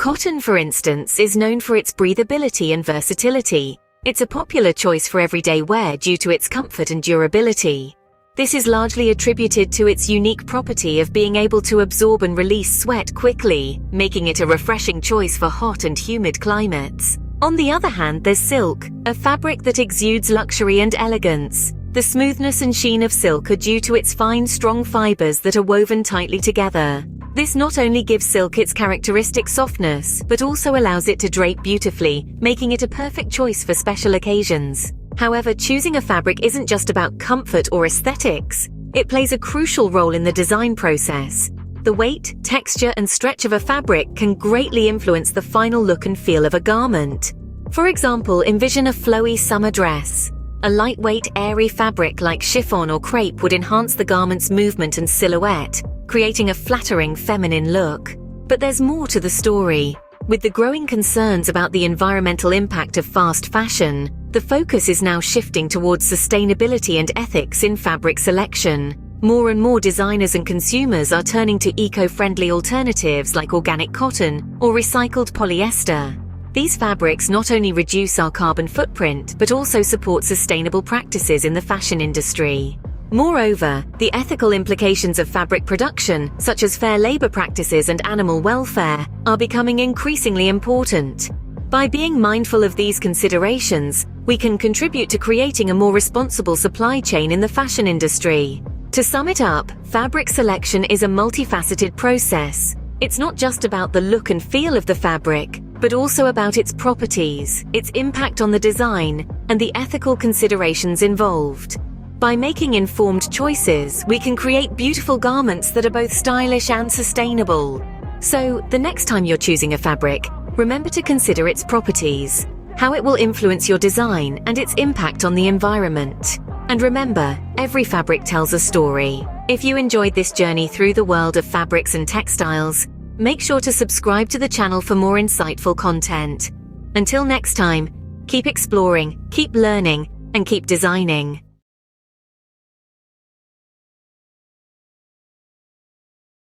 Cotton, for instance, is known for its breathability and versatility. It's a popular choice for everyday wear due to its comfort and durability. This is largely attributed to its unique property of being able to absorb and release sweat quickly, making it a refreshing choice for hot and humid climates. On the other hand, there's silk, a fabric that exudes luxury and elegance. The smoothness and sheen of silk are due to its fine, strong fibers that are woven tightly together. This not only gives silk its characteristic softness, but also allows it to drape beautifully, making it a perfect choice for special occasions. However, choosing a fabric isn't just about comfort or aesthetics. It plays a crucial role in the design process. The weight, texture, and stretch of a fabric can greatly influence the final look and feel of a garment. For example, envision a flowy summer dress. A lightweight, airy fabric like chiffon or crepe would enhance the garment's movement and silhouette, creating a flattering feminine look. But there's more to the story. With the growing concerns about the environmental impact of fast fashion, the focus is now shifting towards sustainability and ethics in fabric selection. More and more designers and consumers are turning to eco-friendly alternatives like organic cotton or recycled polyester. These fabrics not only reduce our carbon footprint, but also support sustainable practices in the fashion industry. Moreover, the ethical implications of fabric production, such as fair labor practices and animal welfare, are becoming increasingly important. By being mindful of these considerations, we can contribute to creating a more responsible supply chain in the fashion industry. To sum it up, fabric selection is a multifaceted process. It's not just about the look and feel of the fabric, but also about its properties, its impact on the design, and the ethical considerations involved. By making informed choices, we can create beautiful garments that are both stylish and sustainable. So, the next time you're choosing a fabric, remember to consider its properties, how it will influence your design, and its impact on the environment. And remember, every fabric tells a story. If you enjoyed this journey through the world of fabrics and textiles, make sure to subscribe to the channel for more insightful content. Until next time, keep exploring, keep learning, and keep designing.